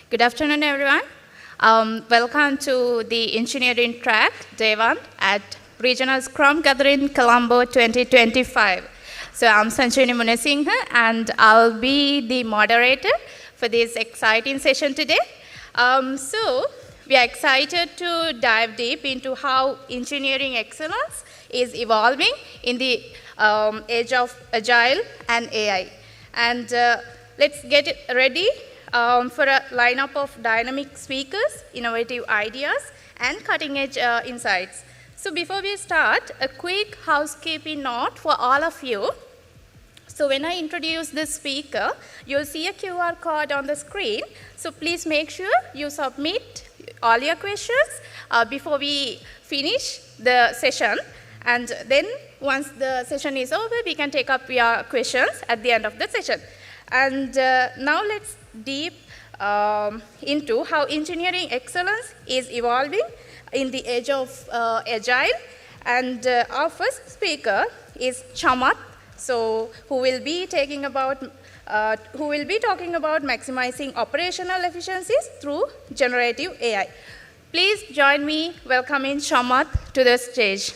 Good afternoon, everyone. Welcome to the engineering track, day 1 at Regional Scrum Gathering, Colombo 2025. So I'm Sanchini Munesinghe, and I'll be the moderator for this exciting session today. So we are excited to dive deep into how engineering excellence is evolving in the age of Agile and AI. And let's get it ready for a lineup of dynamic speakers, innovative ideas, and cutting-edge insights. So before we start, a quick housekeeping note for all of you. So when I introduce this speaker, you'll see a QR code on the screen. So please make sure you submit all your questions before we finish the session. And then once the session is over, we can take up your questions at the end of the session. And now let's deep into how engineering excellence is evolving in the age of Agile. And our first speaker is Chamat, who will be talking about maximizing operational efficiencies through generative AI. Please join me welcoming Chamat to the stage.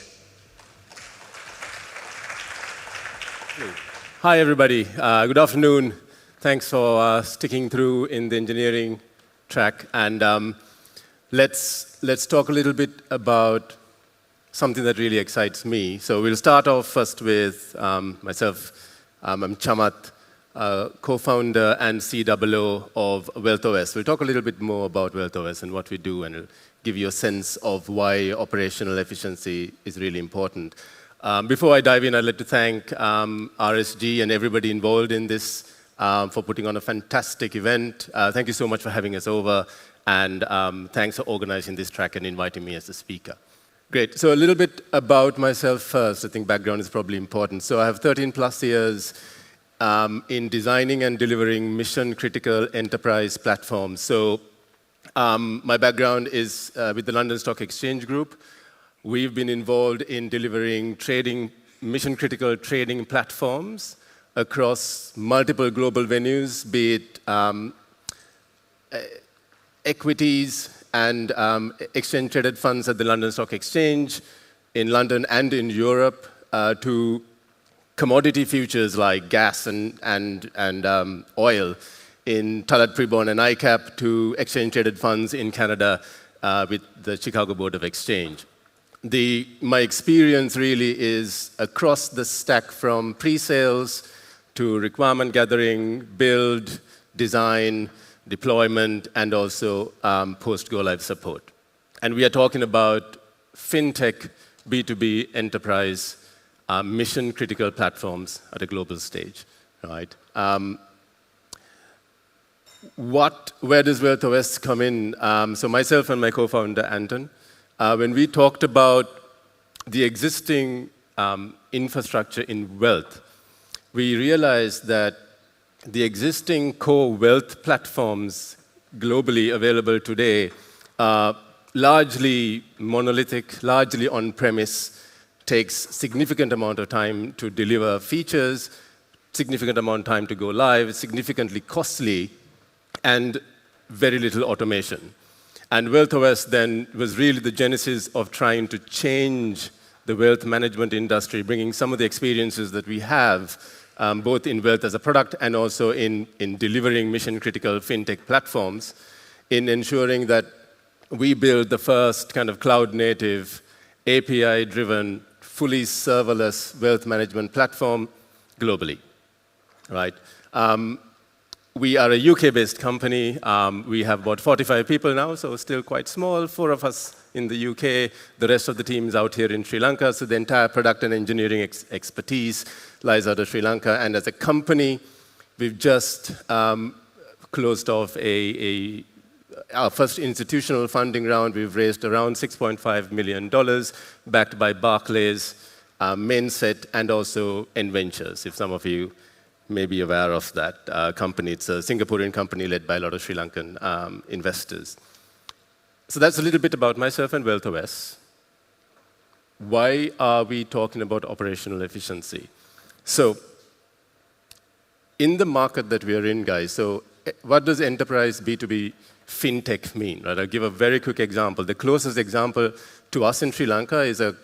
Hi, everybody. Good afternoon. Thanks for sticking through in the engineering track. And let's talk a little bit about something that really excites me. So we'll start off first with myself. I'm Chamat, co-founder and COO of WealthOS. We'll talk a little bit more about WealthOS and what we do, and it'll give you a sense of why operational efficiency is really important. Before I dive in, I'd like to thank RSG and everybody involved in this for putting on a fantastic event. Thank you so much for having us over, and thanks for organizing this track and inviting me as a speaker. Great. So a little bit about myself first. I think background is probably important. So I have 13 plus years in designing and delivering mission-critical enterprise platforms. So my background is with the London Stock Exchange Group. We've been involved in delivering mission-critical trading platforms across multiple global venues, be it equities and exchange-traded funds at the London Stock Exchange, in London and in Europe, to commodity futures like gas and oil in Talat Prebon and ICAP, to exchange-traded funds in Canada with the Chicago Board of Exchange. My experience really is across the stack, from pre-sales to requirement gathering, build, design, deployment, and also post-go-live support. And we are talking about fintech, B2B enterprise, mission-critical platforms at a global stage, right? Where does WealthOS come in? So myself and my co-founder, Anton, when we talked about the existing infrastructure in wealth, we realized that the existing core wealth platforms globally available today are largely monolithic, largely on-premise, takes significant amount of time to deliver features, significant amount of time to go live, significantly costly, and very little automation. And WealthOS then was really the genesis of trying to change the wealth management industry, bringing some of the experiences that we have, both in wealth as a product and also in delivering mission-critical fintech platforms, in ensuring that we build the first kind of cloud-native, API-driven, fully serverless wealth management platform globally, right? We are a UK-based company. We have about 45 people now, so still quite small, 4 of us in the UK. The rest of the team is out here in Sri Lanka, so the entire product and engineering expertise lies out of Sri Lanka. And as a company, we've just closed off our first institutional funding round. We've raised around $6.5 million, backed by Barclays, Mainset, and also N-Ventures, if some of you may be aware of that company. It's a Singaporean company led by a lot of Sri Lankan investors. So that's a little bit about myself and WealthOS. Why are we talking about operational efficiency? So in the market that we are in, guys, so what does enterprise B2B fintech mean? Right? I'll give a very quick example. The closest example to us in Sri Lanka is a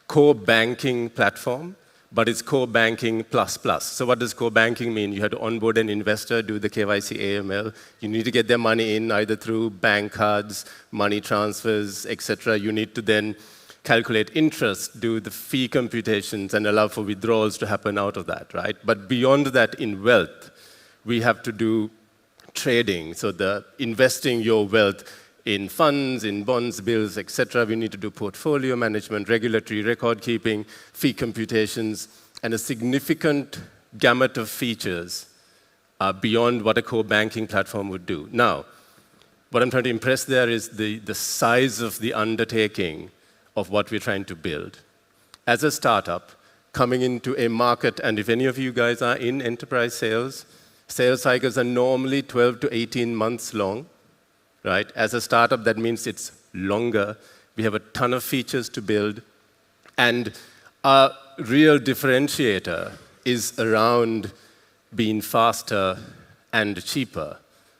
core banking platform, but it's core banking plus plus. So what does core banking mean? You have to onboard an investor, do the KYC AML. You need to get their money in either through bank cards, money transfers, etc. You need to then calculate interest, do the fee computations, and allow for withdrawals to happen out of that, right? But beyond that, in wealth, we have to do trading, so the investing your wealth in funds, in bonds, bills, etc. We need to do portfolio management, regulatory record keeping, fee computations, and a significant gamut of features beyond what a core banking platform would do. Now, what I'm trying to impress there is the size of the undertaking of what we're trying to build. As a startup, coming into a market, and if any of you guys are in enterprise sales, sales cycles are normally 12 to 18 months long. Right? As a startup, that means it's longer. We have a ton of features to build. And our real differentiator is around being faster and cheaper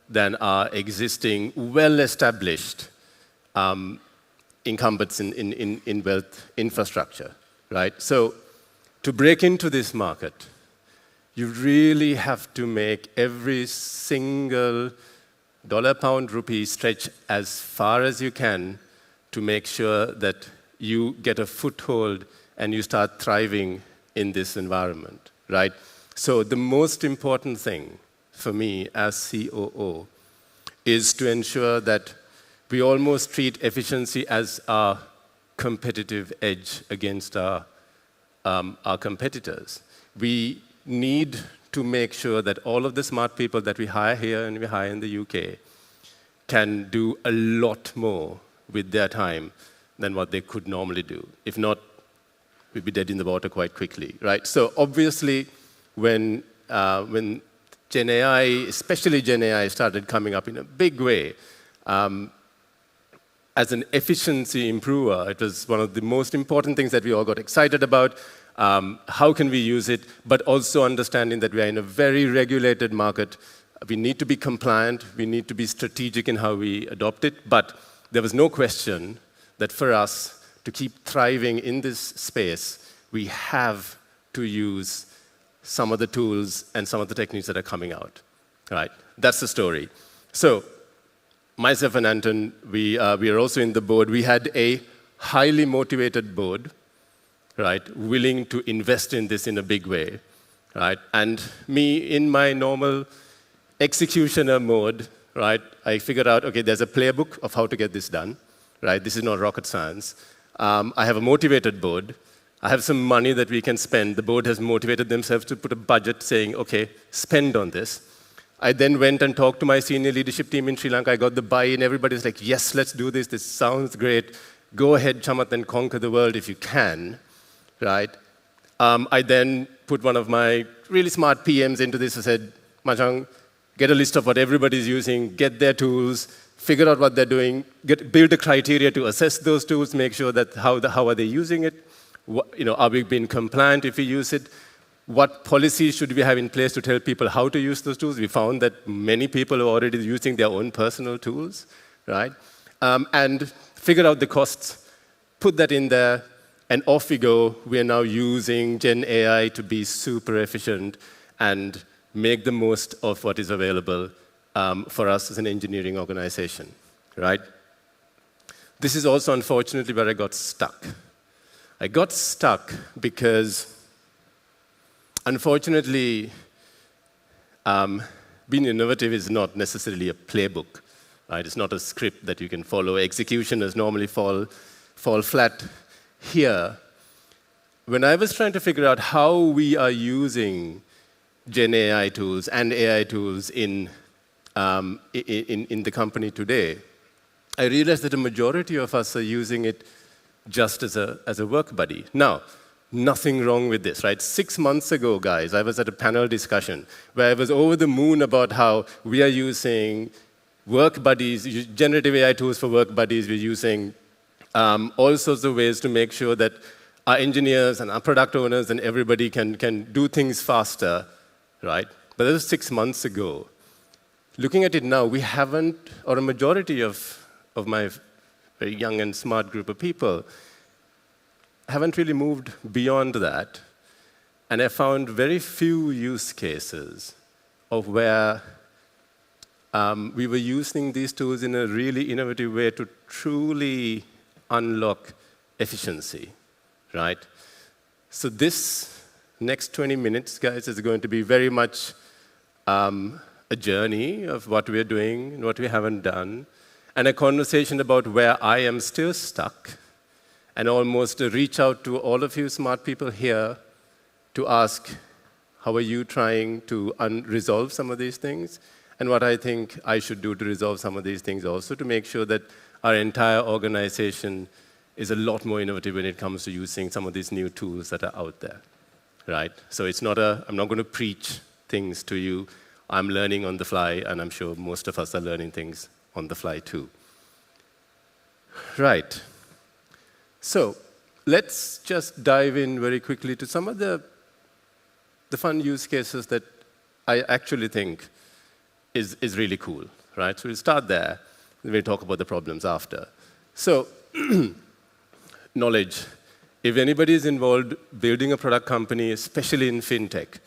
than our existing, well-established incumbents in wealth infrastructure. Right? So to break into this market, you really have to make every single dollar, pound, rupee stretch as far as you can to make sure that you get a foothold and you start thriving in this environment, right? So the most important thing for me as COO is to ensure that we almost treat efficiency as our competitive edge against our competitors. We need to make sure that all of the smart people that we hire here and we hire in the UK can do a lot more with their time than what they could normally do. If not, we'd be dead in the water quite quickly, right? So obviously, when Gen AI, especially Gen AI, started coming up in a big way, as an efficiency improver, it was one of the most important things that we all got excited about. How can we use it, but also understanding that we are in a very regulated market. We need to be compliant, we need to be strategic in how we adopt it, but there was no question that for us to keep thriving in this space, we have to use some of the tools and some of the techniques that are coming out, right? That's the story. So, myself and Anton, we are also in the board. We had a highly motivated board, right, willing to invest in this in a big way, right? And me, in my normal executioner mode, right, I figured out, okay, there's a playbook of how to get this done, right? This is not rocket science. I have a motivated board. I have some money that we can spend. The board has motivated themselves to put a budget saying, okay, spend on this. I then went and talked to my senior leadership team in Sri Lanka. I got the buy-in. Everybody's like, yes, let's do this. This sounds great. Go ahead, Chamat, and conquer the world if you can. Right? I then put one of my really smart PMs into this. I said, Machang, get a list of what everybody's using, get their tools, figure out what they're doing, build a criteria to assess those tools, make sure that how are they using it, are we being compliant if we use it, what policies should we have in place to tell people how to use those tools. We found that many people are already using their own personal tools, right? And figure out the costs, put that in there, and off we go. We are now using Gen AI to be super efficient and make the most of what is available for us as an engineering organization, right? This is also, unfortunately, where I got stuck. I got stuck because, unfortunately, being innovative is not necessarily a playbook, right? It's not a script that you can follow. Executioners normally fall flat. Here, when I was trying to figure out how we are using Gen AI tools and AI tools in the company today, I realized that a majority of us are using it just as a work buddy. Now, nothing wrong with this, right? 6 months ago, guys, I was at a panel discussion where I was over the moon about how we are using work buddies, generative AI tools for work buddies. We're using all sorts of ways to make sure that our engineers and our product owners and everybody can do things faster, right? But that was 6 months ago. looking at it now, we haven't, or a majority of my very young and smart group of people, haven't really moved beyond that. And I found very few use cases of where we were using these tools in a really innovative way to truly unlock efficiency, right? So this next 20 minutes, guys, is going to be very much a journey of what we're doing and what we haven't done, and a conversation about where I am still stuck, and almost to reach out to all of you smart people here to ask, how are you trying to resolve some of these things, and what I think I should do to resolve some of these things also, to make sure that our entire organization is a lot more innovative when it comes to using some of these new tools that are out there, right? So it's not I'm not going to preach things to you. I'm learning on the fly, and I'm sure most of us are learning things on the fly too. Right. So let's just dive in very quickly to some of the fun use cases that I actually think is really cool, right? So we'll start there, and we'll talk about the problems after. So knowledge. If anybody is involved building a product company, especially in fintech,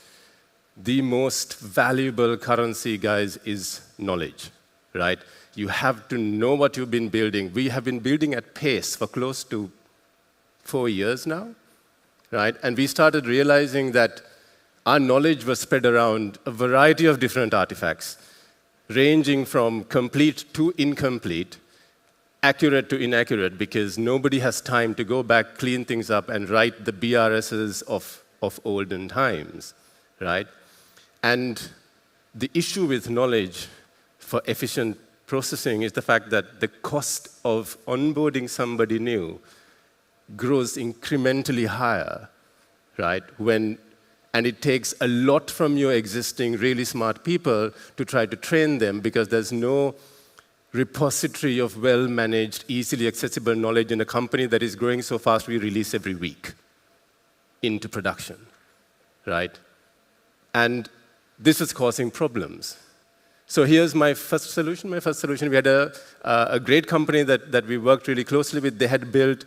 the most valuable currency, guys, is knowledge, right? You have to know what you've been building. We have been building at pace for close to 4 years now, right? And we started realizing that our knowledge was spread around a variety of different artifacts, ranging from complete to incomplete, accurate to inaccurate, because nobody has time to go back, clean things up, and write the BRSs of olden times, right? And the issue with knowledge for efficient processing is the fact that the cost of onboarding somebody new grows incrementally higher, right? And it takes a lot from your existing really smart people to try to train them, because there's no repository of well-managed, easily accessible knowledge in a company that is growing so fast we release every week into production, right? And this is causing problems. So here's my first solution. My first solution, we had a great company that we worked really closely with. They had built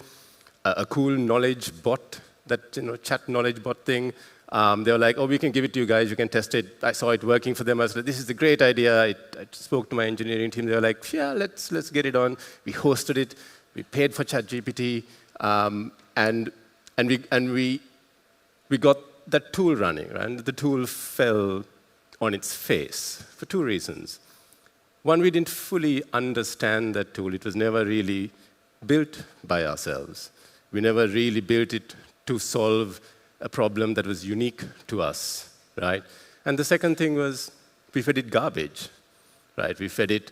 a cool knowledge bot, that chat knowledge bot thing. They were like, oh, we can give it to you guys, you can test it. I saw it working for them. I was like, this is a great idea. I spoke to my engineering team. They were like, yeah, let's get it on. We hosted it. We paid for ChatGPT. And we got that tool running, right? And the tool fell on its face for 2 reasons. One, we didn't fully understand that tool. It was never really built by ourselves. We never really built it to solve a problem that was unique to us, right? And the second thing was we fed it garbage, right? We fed it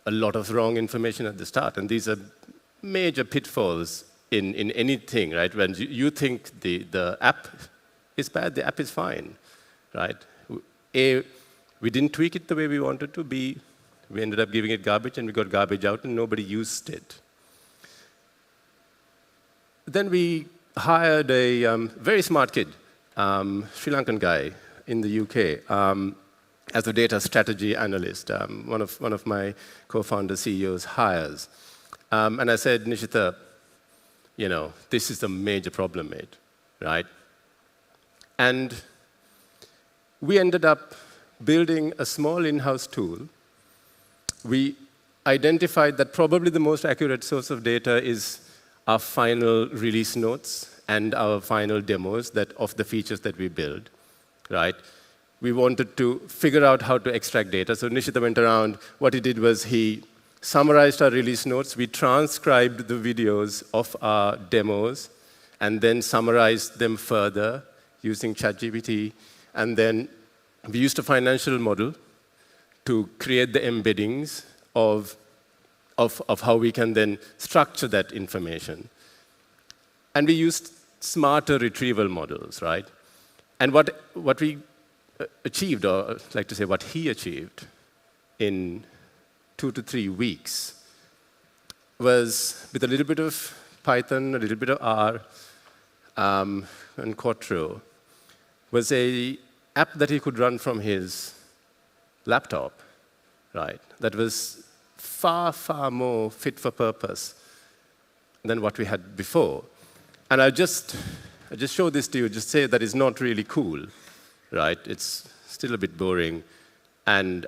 a lot of wrong information at the start, and these are major pitfalls in anything, right? When you think the app is bad, the app is fine, right? A, we didn't tweak it the way we wanted to. B, we ended up giving it garbage, and we got garbage out, and nobody used it. Then we hired a very smart kid, Sri Lankan guy in the UK, as a data strategy analyst, one of my co-founder CEOs hires. And I said, Nishita, this is a major problem, mate, right? And we ended up building a small in-house tool. We identified that probably the most accurate source of data is our final release notes and our final demos of the features that we build, right? We wanted to figure out how to extract data. So Nishita went around. What he did was he summarized our release notes. We transcribed the videos of our demos and then summarized them further using ChatGPT. And then we used a financial model to create the embeddings of how we can then structure that information. And we used smarter retrieval models, right? And what we achieved, or I'd like to say what he achieved in 2 to 3 weeks, was with a little bit of Python, a little bit of R, and Quattro, was an app that he could run from his laptop, right? That was far, far more fit for purpose than what we had before. And I just show this to you, just say that it's not really cool, right? It's still a bit boring, and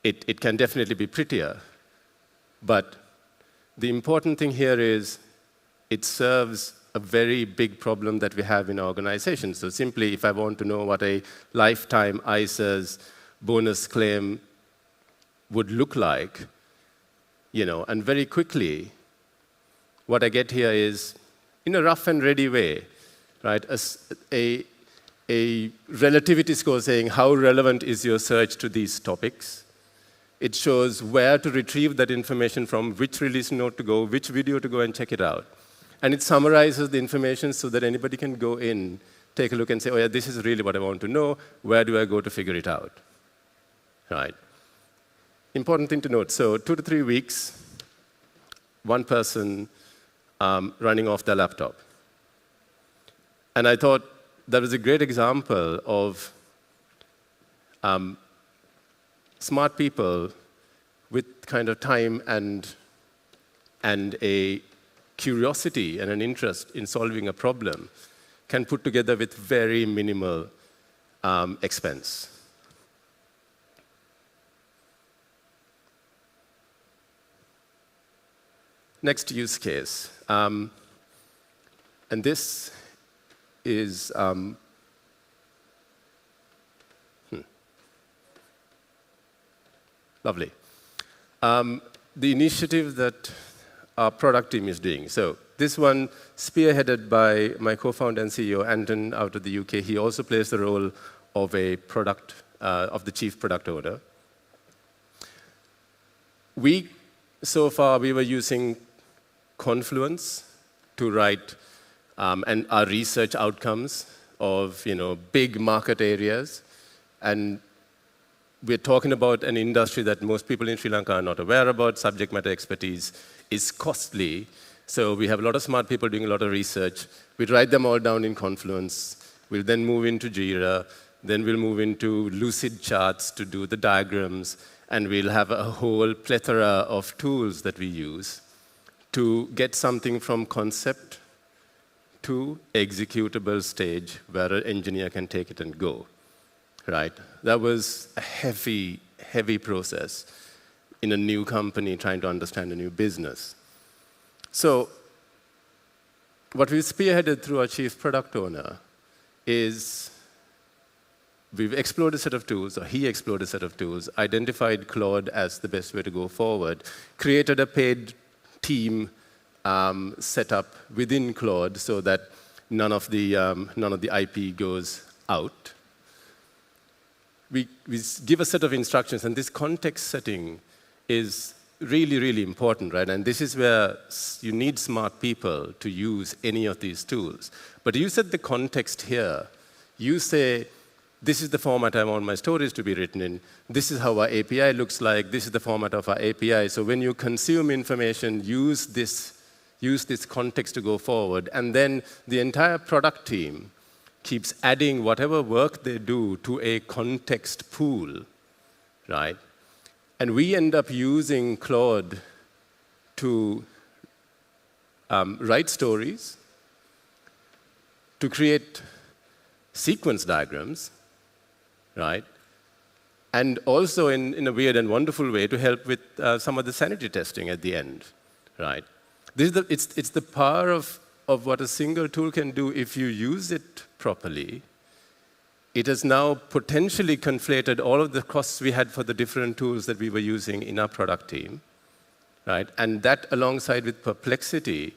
it can definitely be prettier. But the important thing here is it serves a very big problem that we have in our organization. So simply, if I want to know what a lifetime ISA's bonus claim would look like, and very quickly, what I get here is, in a rough and ready way, right, a relativity score saying how relevant is your search to these topics. It shows where to retrieve that information from, which release note to go, which video to go and check it out. And it summarizes the information so that anybody can go in, take a look and say, oh yeah, this is really what I want to know. Where do I go to figure it out? Right. Important thing to note. So 2 to 3 weeks, one person running off their laptop. And I thought that was a great example of smart people with kind of time and a curiosity and an interest in solving a problem can put together with very minimal expense. Next use case. And this is lovely. The initiative that our product team is doing. So this one, spearheaded by my co-founder and CEO, Anton, out of the UK. He also plays the role of a product, of the chief product owner. So far, we were using Confluence to write and our research outcomes of big market areas. And we're talking about an industry that most people in Sri Lanka are not aware about. Subject matter expertise is costly. So we have a lot of smart people doing a lot of research. We write them all down in Confluence. We'll then move into Jira. Then we'll move into Lucid charts to do the diagrams. And we'll have a whole plethora of tools that we use to get something from concept to executable stage where an engineer can take it and go. Right? That was a heavy, heavy process in a new company trying to understand a new business. So what we've spearheaded through our chief product owner is we've explored a set of tools, or he explored a set of tools, identified Claude as the best way to go forward, created a paid team set up within Claude so that none of the IP goes out. We give a set of instructions, and this context setting is really, really important, right? And this is where you need smart people to use any of these tools. But you set the context here. You say, this is the format I want my stories to be written in. This is how our API looks like. This is the format of our API. So when you consume information, use this context to go forward. And then the entire product team keeps adding whatever work they do to a context pool, right? And we end up using Claude to write stories, to create sequence diagrams, right? And also, in a weird and wonderful way, to help with some of the sanity testing at the end, right? It's the power of what a single tool can do if you use it properly. It has now potentially conflated all of the costs we had for the different tools that we were using in our product team, right? And that, alongside with Perplexity,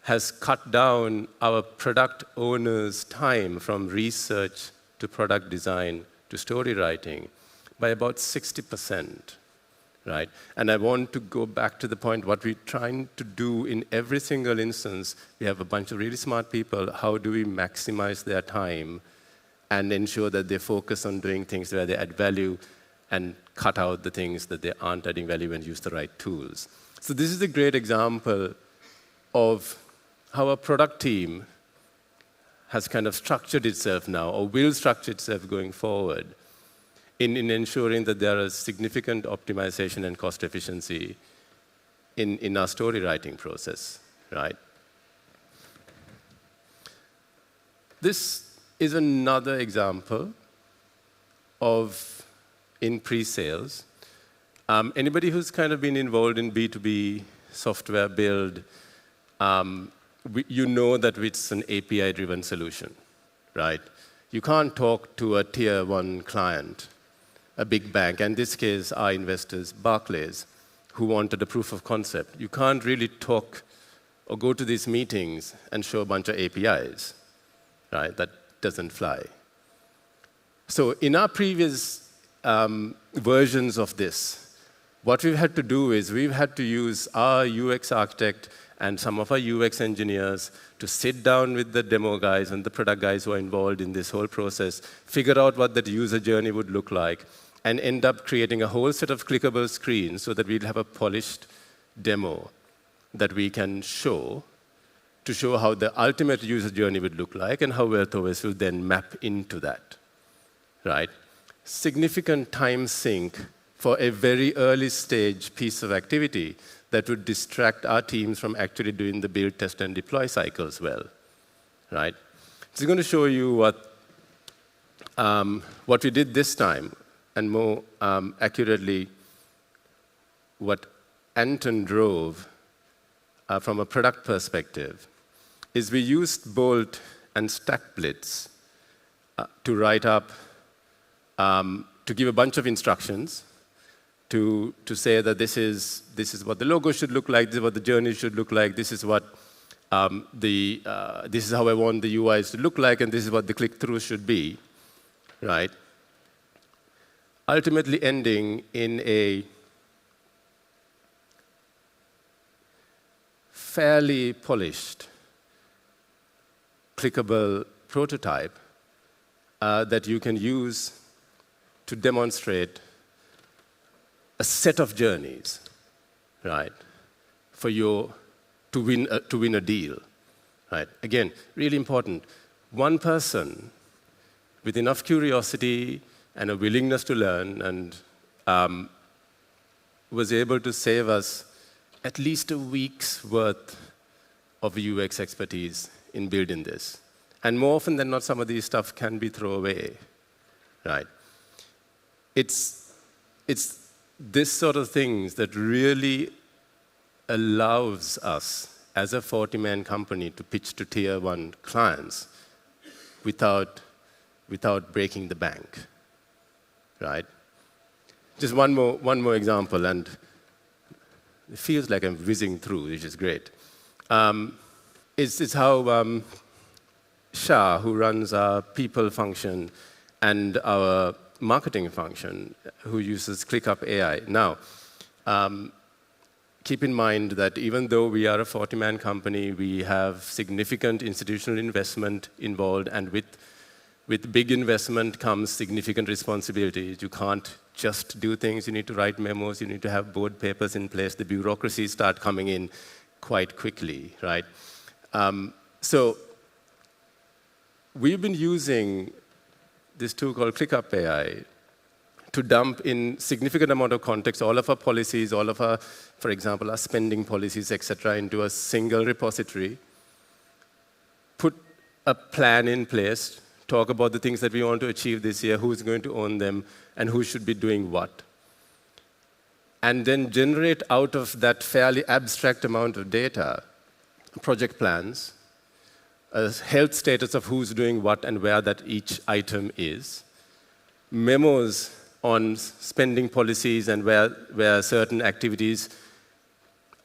has cut down our product owner's time from research to product design to story writing by about 60%, right? And I want to go back to the point, what we're trying to do in every single instance, we have a bunch of really smart people. How do we maximize their time and ensure that they focus on doing things where they add value and cut out the things that they aren't adding value and use the right tools? So this is a great example of how a product team has kind of structured itself now, or will structure itself going forward, in ensuring that there is significant optimization and cost efficiency in our story writing process, right? This is another example of in pre-sales. Anybody who's kind of been involved in B2B software build, you know that it's an API-driven solution, right? You can't talk to a tier 1 client, a big bank, and in this case, our investors, Barclays, who wanted a proof of concept. You can't really talk or go to these meetings and show a bunch of APIs, right? That doesn't fly. So in our previous versions of this, what we've had to do is we've had to use our UX architect and some of our UX engineers to sit down with the demo guys and the product guys who are involved in this whole process, figure out what that user journey would look like, and end up creating a whole set of clickable screens so that we'd have a polished demo that we can show to show how the ultimate user journey would look like and how WealthOS will then map into that, right? Significant time sink for a very early stage piece of activity that would distract our teams from actually doing the build, test, and deploy cycles well, right? So I'm going to show you what we did this time, and more accurately, what Anton drove from a product perspective, is we used Bolt and StackBlitz to write up, to give a bunch of instructions to say that this is what the logo should look like, this is what the journey should look like, this is what this is how I want the UIs to look like, and this is what the click-through should be, right? Ultimately ending in a fairly polished, clickable prototype that you can use to demonstrate a set of journeys, right, for you to win a deal, right? Again, really important. One person with enough curiosity and a willingness to learn and was able to save us at least a week's worth of UX expertise in building this. And more often than not, some of these stuff can be thrown away, right? It's this sort of things that really allows us as a 40-man company to pitch to tier 1 clients without breaking the bank, right? Just one more example, and it feels like I'm whizzing through, which is great. It's how Shah, who runs our people function and our marketing function, who uses ClickUp AI. Now, keep in mind that even though we are a 40-man company, we have significant institutional investment involved, and with big investment comes significant responsibilities. You can't just do things. You need to write memos. You need to have board papers in place. The bureaucracies start coming in quite quickly, right? So we've been using this tool called ClickUp AI to dump in significant amount of context, all of our policies, all of our, for example, our spending policies, et cetera, into a single repository, put a plan in place, talk about the things that we want to achieve this year, who's going to own them, and who should be doing what. And then generate out of that fairly abstract amount of data project plans, a health status of who's doing what and where that each item is, memos on spending policies and where certain activities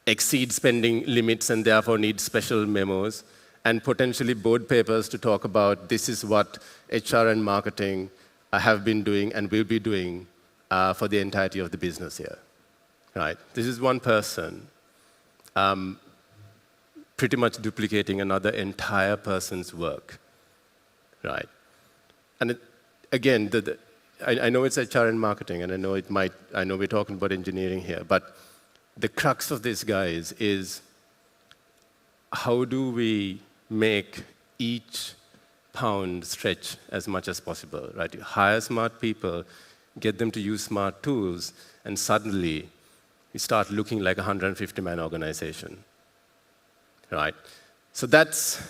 exceed spending limits and therefore need special memos, and potentially board papers to talk about this is what HR and marketing have been doing and will be doing for the entirety of the business here. Right? This is one person pretty much duplicating another entire person's work. Right? And again, I know it's HR and marketing, and I know we're talking about engineering here, but the crux of this, guys, is how do we make each pound stretch as much as possible, right? You hire smart people, get them to use smart tools, and suddenly we start looking like a 150-man organization, right? So that's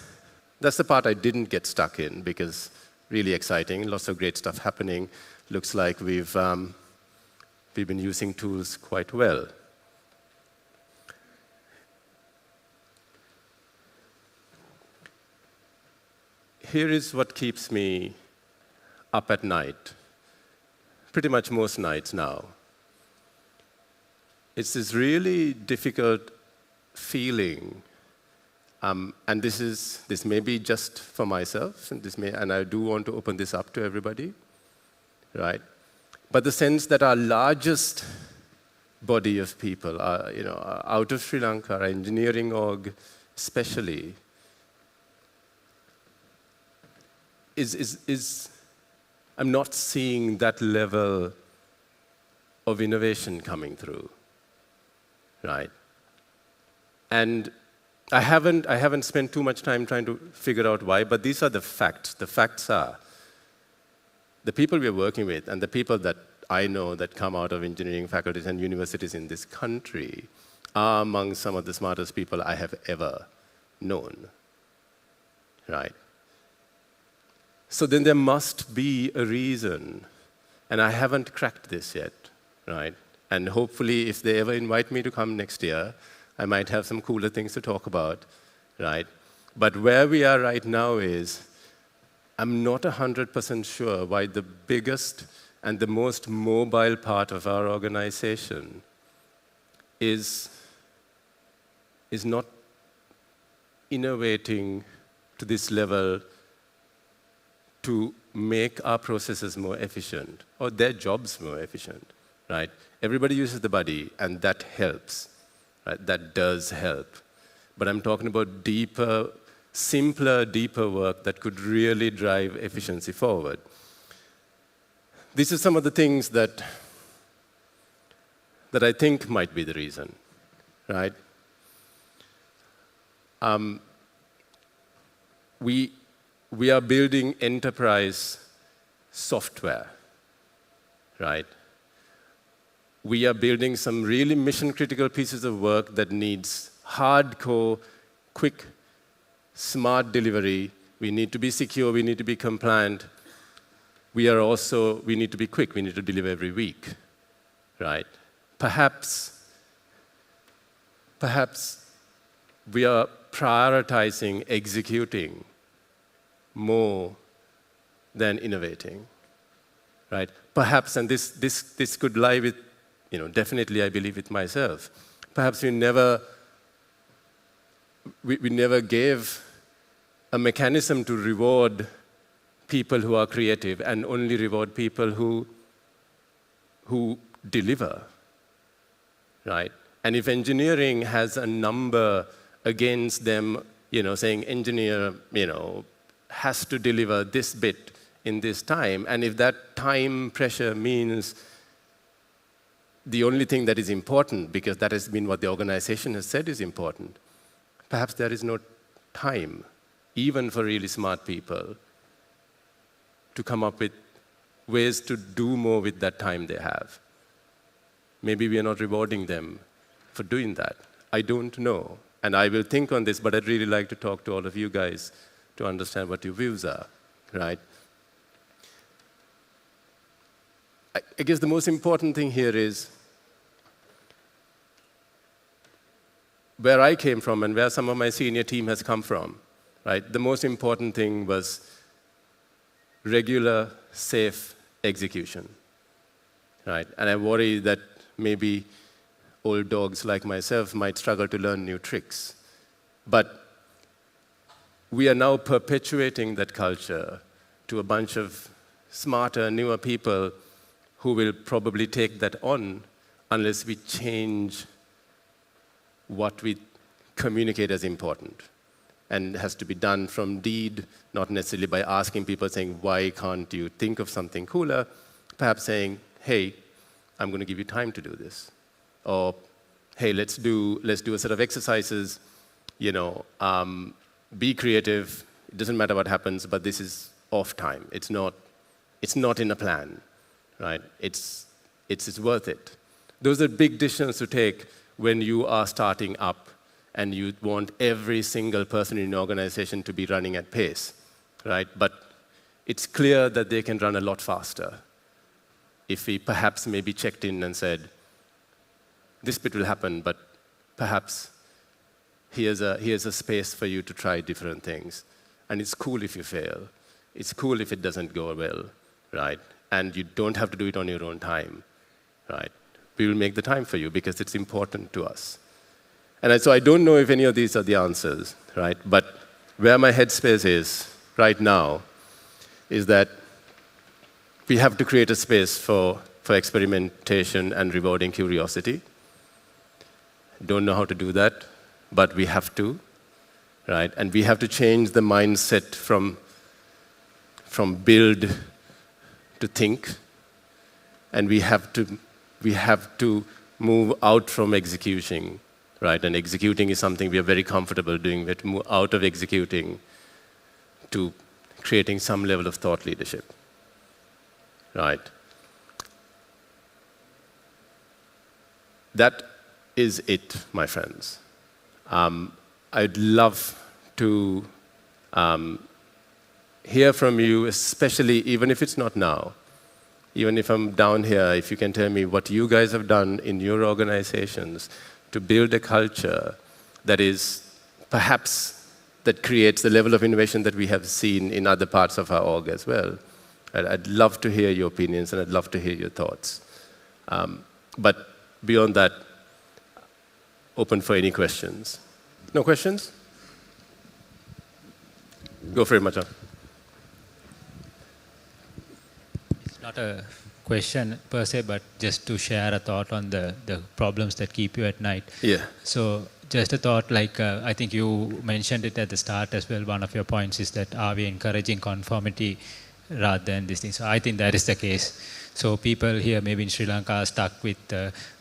the part I didn't get stuck in, because really exciting, lots of great stuff happening. Looks like we've been using tools quite well. Here is what keeps me up at night, pretty much most nights now. It's this really difficult feeling, and this may be just for myself, and I do want to open this up to everybody, right? But the sense that our largest body of people, out of Sri Lanka, our engineering org especially, I'm not seeing that level of innovation coming through, right? And I haven't spent too much time trying to figure out why, but these are the facts. The facts are the people we're working with and the people that I know that come out of engineering faculties and universities in this country are among some of the smartest people I have ever known, right? So then there must be a reason, and I haven't cracked this yet, right? And hopefully, if they ever invite me to come next year, I might have some cooler things to talk about, right? But where we are right now is, I'm not 100% sure why the biggest and the most mobile part of our organization is not innovating to this level to make our processes more efficient, or their jobs more efficient, right? Everybody uses the body, and that helps, right? That does help. But I'm talking about deeper, simpler, deeper work that could really drive efficiency forward. These are some of the things that I think might be the reason, right? We are building enterprise software, right? We are building some really mission-critical pieces of work that needs hardcore, quick, smart delivery. We need to be secure, we need to be compliant. We need to be quick, we need to deliver every week, right? Perhaps we are prioritizing executing more than innovating, right? Perhaps, and this could lie with, definitely I believe it myself. Perhaps we never gave a mechanism to reward people who are creative and only reward people who deliver, right? And if engineering has a number against them, saying engineer, has to deliver this bit in this time, and if that time pressure means the only thing that is important, because that has been what the organization has said is important, perhaps there is no time, even for really smart people, to come up with ways to do more with that time they have. Maybe we are not rewarding them for doing that. I don't know. And I will think on this, but I'd really like to talk to all of you guys to understand what your views are, right? I guess the most important thing here is where I came from and where some of my senior team has come from, right? The most important thing was regular, safe execution, right? And I worry that maybe old dogs like myself might struggle to learn new tricks. But we are now perpetuating that culture to a bunch of smarter, newer people who will probably take that on unless we change what we communicate as important. And it has to be done from deed, not necessarily by asking people, saying, why can't you think of something cooler? Perhaps saying, hey, I'm going to give you time to do this. Or, hey, let's do a set of exercises, be creative. It doesn't matter what happens, but this is off time. It's not in a plan, right? It's worth it. Those are big decisions to take when you are starting up and you want every single person in your organization to be running at pace, right? But it's clear that they can run a lot faster if we perhaps maybe checked in and said, this bit will happen, but perhaps here's a space for you to try different things. And it's cool if you fail. It's cool if it doesn't go well, right? And you don't have to do it on your own time, right? We will make the time for you because it's important to us. And so I don't know if any of these are the answers, right? But where my headspace is right now is that we have to create a space for experimentation and rewarding curiosity. Don't know how to do that, but we have to, right? And we have to change the mindset from build to think, and we have to move out from executing, right? And executing is something we are very comfortable doing. We have to move out of executing to creating some level of thought leadership, right? That is it, my friends. I'd love to hear from you, especially even if it's not now. Even if I'm down here, if you can tell me what you guys have done in your organizations to build a culture that is perhaps that creates the level of innovation that we have seen in other parts of our org as well. I'd love to hear your opinions and I'd love to hear your thoughts. But beyond that, open for any questions. No questions? Go for it, Machan. It's not a question per se, but just to share a thought on the problems that keep you at night. Yeah. So just a thought, like I think you mentioned it at the start as well. One of your points is that are we encouraging conformity rather than this thing? So I think that is the case. So people here maybe in Sri Lanka are stuck with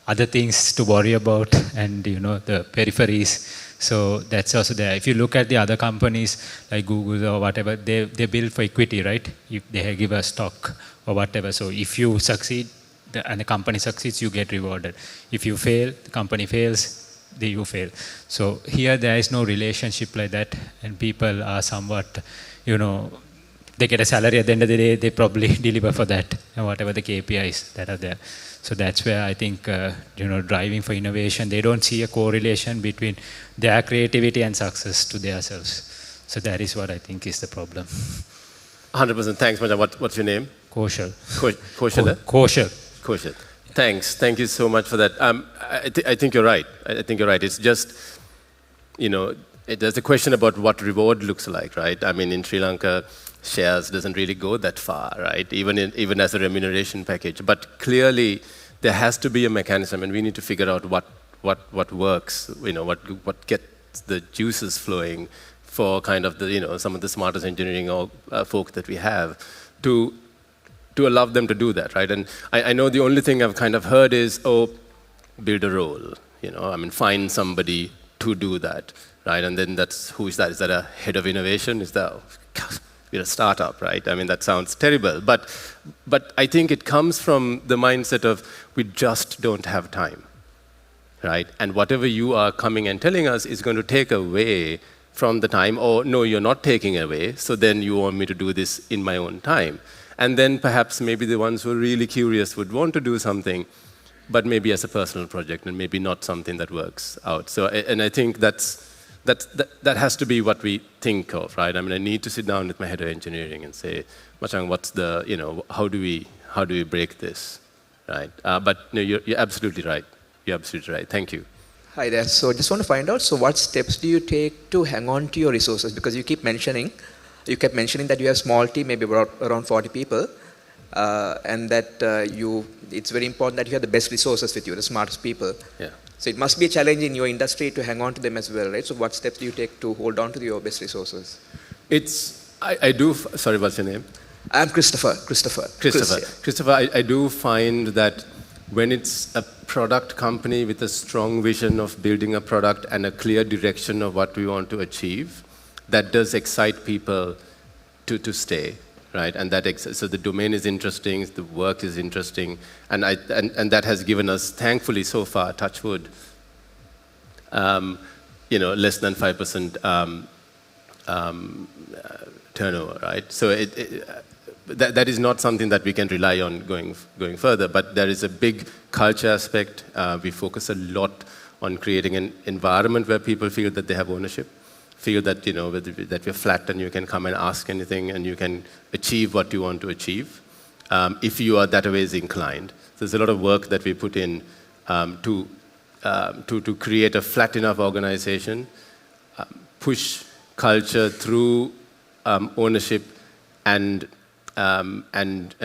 other things to worry about and the peripheries. So that's also there. If you look at the other companies like Google or whatever, they build for equity, right? They give a stock or whatever. So if you succeed and the company succeeds, you get rewarded. If you fail, the company fails, you fail. So here there is no relationship like that, and people are somewhat, they get a salary at the end of the day, they probably deliver for that and whatever the KPIs that are there. So that's where I think, driving for innovation, they don't see a correlation between their creativity and success to themselves. So that is what I think is the problem. 100%. Thanks, Majan. What's your name? Kaushal. Kaushal? Kaushal. Thanks. Thank you so much for that. I think you're right. I think you're right. It's just, there's a question about what reward looks like, right? I mean, in Sri Lanka, shares doesn't really go that far, right? Even as a remuneration package. But clearly, there has to be a mechanism, and we need to figure out what works. What gets the juices flowing for kind of the some of the smartest engineering folk that we have to allow them to do that, right? And I know the only thing I've kind of heard is build a role. Find somebody to do that, right? And then who is that? Is that a head of innovation? Is that we're a startup, right? That sounds terrible. But I think it comes from the mindset of we just don't have time, right? And whatever you are coming and telling us is going to take away from the time, or no, you're not taking away, so then you want me to do this in my own time. And then perhaps maybe the ones who are really curious would want to do something, but maybe as a personal project and maybe not something that works out. So, and I think that has to be what we think of, right? I need to sit down with my head of engineering and say, Machang, what's the, how do we break this, right? But no, you're absolutely right. You're absolutely right. Thank you. Hi there. So just want to find out, so what steps do you take to hang on to your resources? Because you kept mentioning that you have a small team, maybe around 40 people, and that it's very important that you have the best resources with you, the smartest people. Yeah. So it must be a challenge in your industry to hang on to them as well, right? So what steps do you take to hold on to your best resources? Sorry, what's your name? I'm Christopher. Christopher, I do find that when it's a product company with a strong vision of building a product and a clear direction of what we want to achieve, that does excite people to stay, right? And so the domain is interesting, the work is interesting, and that has given us, thankfully so far, touch wood, less than 5% turnover, right? So that is not something that we can rely on going further, but there is a big culture aspect. We focus a lot on creating an environment where people feel that they have ownership, feel that, that we're flat and you can come and ask anything and you can achieve what you want to achieve, if you are that way inclined. So there's a lot of work that we put in to create a flat enough organization, push culture through ownership and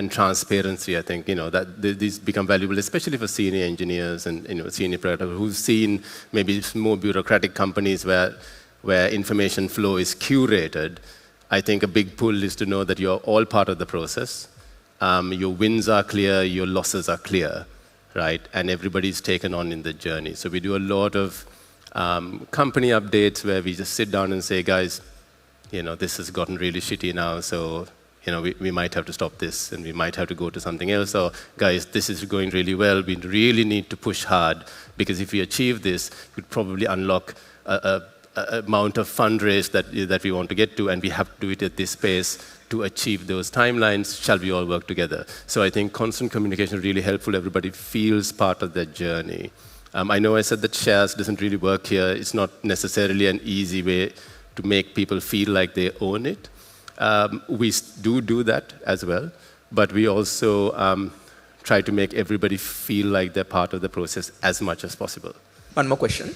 transparency. I think that these become valuable, especially for senior engineers and senior products who've seen maybe more bureaucratic companies where information flow is curated. I think a big pull is to know that you're all part of the process. Your wins are clear, your losses are clear, right? And everybody's taken on in the journey. So we do a lot of company updates where we just sit down and say, guys, this has gotten really shitty now, so we might have to stop this and we might have to go to something else. Or, guys, this is going really well. We really need to push hard because if we achieve this, we'd probably unlock a amount of fundraise that we want to get to, and we have to do it at this pace to achieve those timelines. Shall we all work together? So I think constant communication is really helpful. Everybody feels part of their journey. I know I said that shares doesn't really work here. It's not necessarily an easy way to make people feel like they own it. We do that as well, but we also try to make everybody feel like they're part of the process as much as possible. One more question.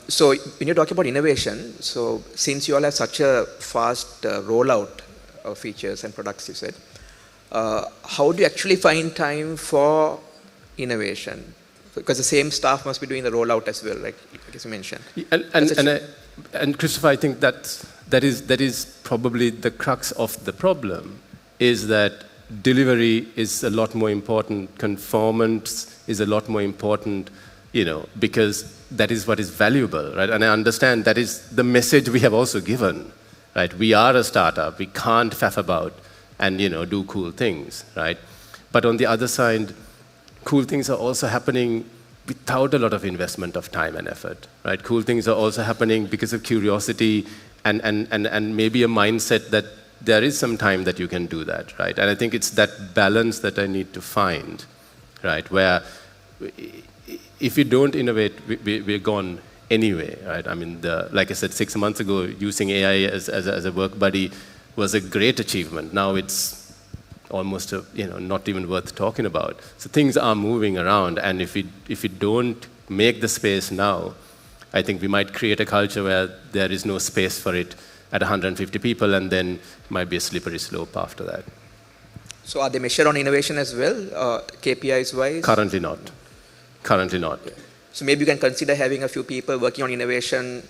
So when you're talking about innovation, so since you all have such a fast rollout of features and products, you said, how do you actually find time for innovation? Because the same staff must be doing the rollout as well, like as you mentioned. And Christopher, I think that is probably the crux of the problem, is that delivery is a lot more important, conformance is a lot more important, because that is what is valuable, right? And I understand that is the message we have also given, right? We are a startup, we can't faff about and, do cool things, right? But on the other side, cool things are also happening without a lot of investment of time and effort, right? Cool things are also happening because of curiosity and maybe a mindset that there is some time that you can do that, right? And I think it's that balance that I need to find, right? Where if you don't innovate, we're gone anyway, right? I mean, like I said, 6 months ago, using AI as a work buddy was a great achievement. Now it's almost not even worth talking about. So things are moving around, and if we don't make the space now, I think we might create a culture where there is no space for it at 150 people, and then it might be a slippery slope after that. So are they measured on innovation as well, KPIs wise? Currently not. Currently not. So maybe you can consider having a few people working on innovation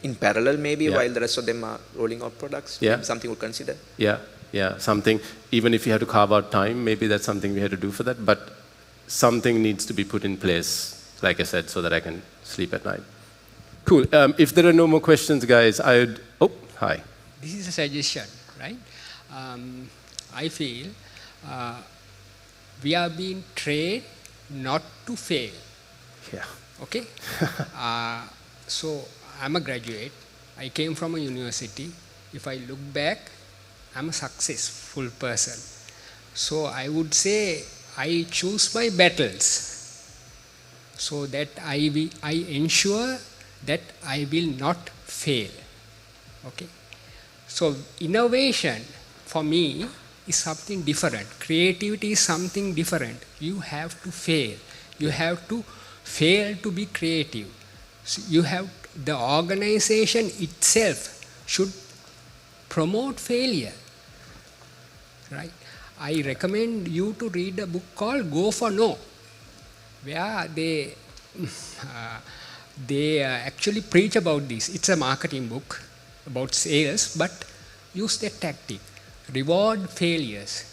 in parallel maybe, while the rest of them are rolling out products. Yeah. Something we'll consider. Yeah, something, even if you had to carve out time, maybe that's something we had to do for that, but something needs to be put in place, like I said, so that I can sleep at night. Cool. If there are no more questions, guys, hi. This is a suggestion, right? I feel we are being trained not to fail. Yeah. Okay? So I'm a graduate. I came from a university. If I look back, I'm a successful person. So I would say I choose my battles so that I ensure that I will not fail. Okay? So innovation for me is something different. Creativity is something different. You have to fail. You have to fail to be creative. So the organization itself should promote failure. Right? I recommend you to read a book called Go for No, where they actually preach about this. It's a marketing book about sales, but use that tactic. Reward failures.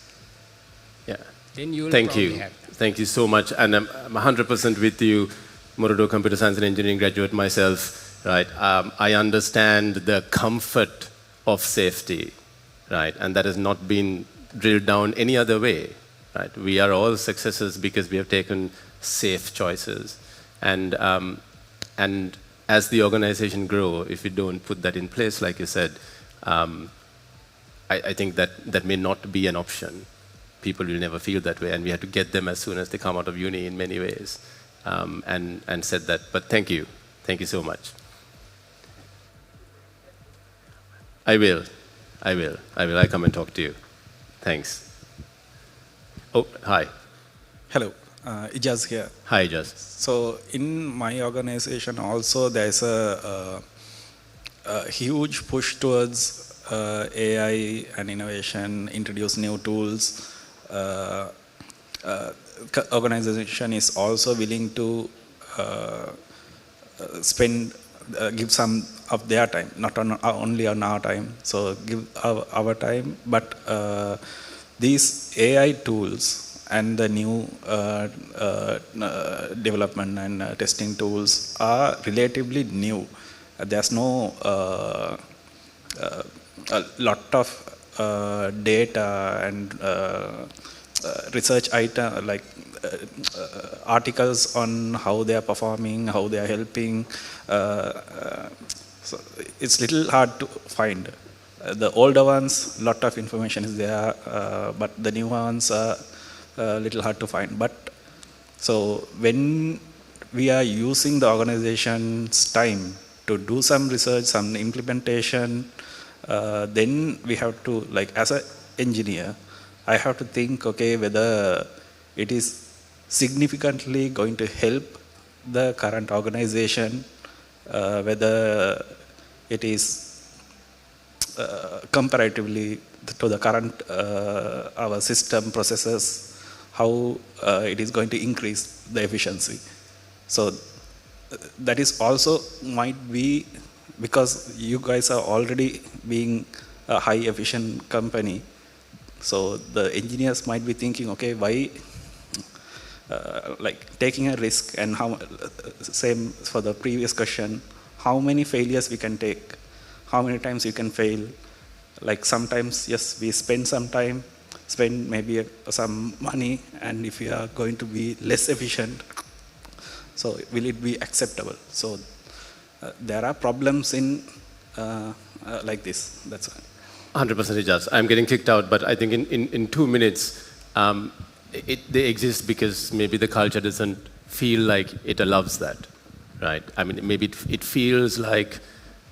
Yeah. Then you will Thank probably you. have. Thank you so much. And I'm 100% with you, Morodo, computer science and engineering graduate myself. Right? I understand the comfort of safety. right? And that has not been drilled down any other way, right? We are all successes because we have taken safe choices. And as the organization grow, if we don't put that in place, like you said, I think that may not be an option. People will never feel that way, and we have to get them as soon as they come out of uni in many ways, and said that. But thank you so much. I will come and talk to you. Thanks. Oh, hi. Hello, Ijaz here. Hi, Ijaz. So in my organization also there's a huge push towards AI and innovation, introduce new tools. Organization is also willing to give some of their time, not only on our time, so give our time, but these AI tools and the new development and testing tools are relatively new. There's no a lot of data and research item like articles on how they are performing, how they are helping. So it's little hard to find. The older ones, lot of information is there, but the new ones are little hard to find. But so when we are using the organization's time to do some research, some implementation, then we have to, like as an engineer, I have to think, okay, whether it is significantly going to help the current organization, whether it is comparatively to the current our system processes, how it is going to increase the efficiency. So that is also might be because you guys are already being a high efficient company. So the engineers might be thinking, okay, why like taking a risk, and how same for the previous question, how many failures we can take, how many times you can fail. Like sometimes, yes, we spend some time, spend maybe some money, and if we are going to be less efficient, so will it be acceptable? So there are problems in like this. That's why. 100% it does. I'm getting kicked out, but I think in 2 minutes, they exist because maybe the culture doesn't feel like it allows that, right? I mean, maybe it feels like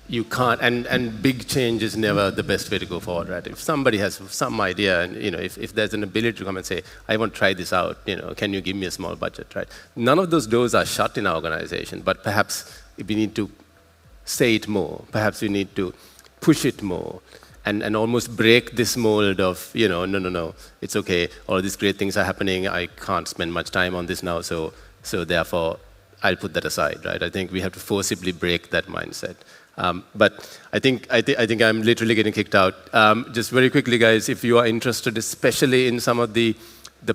you can't, and big change is never the best way to go forward, right? If somebody has some idea, and if there's an ability to come and say, I want to try this out, can you give me a small budget, right? None of those doors are shut in our organization, but perhaps we need to say it more. Perhaps we need to push it more. And almost break this mold of, no, it's okay, all these great things are happening, I can't spend much time on this now, so therefore I'll put that aside, right? I think we have to forcibly break that mindset. But I think I'm literally getting kicked out. Just very quickly, guys, if you are interested, especially in some of the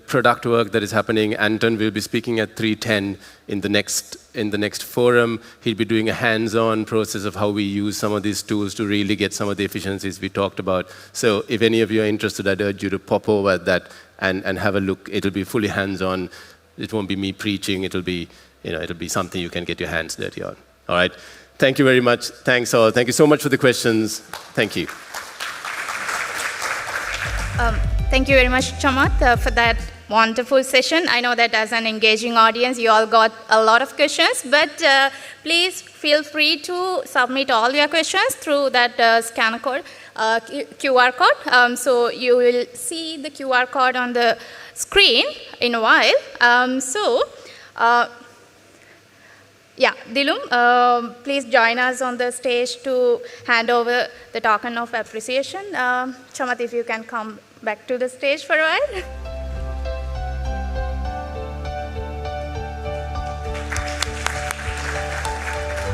product work that is happening, Anton will be speaking at 3:10 in the next forum. He'll be doing a hands-on process of how we use some of these tools to really get some of the efficiencies we talked about. So if any of you are interested, I'd urge you to pop over at that and have a look. It'll be fully hands-on. It won't be me preaching. It'll be something you can get your hands dirty on. All right. Thank you very much. Thanks all. Thank you so much for the questions. Thank you. Thank you very much, Chamat, for that wonderful session. I know that as an engaging audience, you all got a lot of questions, but please feel free to submit all your questions through that scanner code, QR code. So you will see the QR code on the screen in a while. Yeah, Dilum, please join us on the stage to hand over the token of appreciation. Chamat, if you can come back to the stage for a while.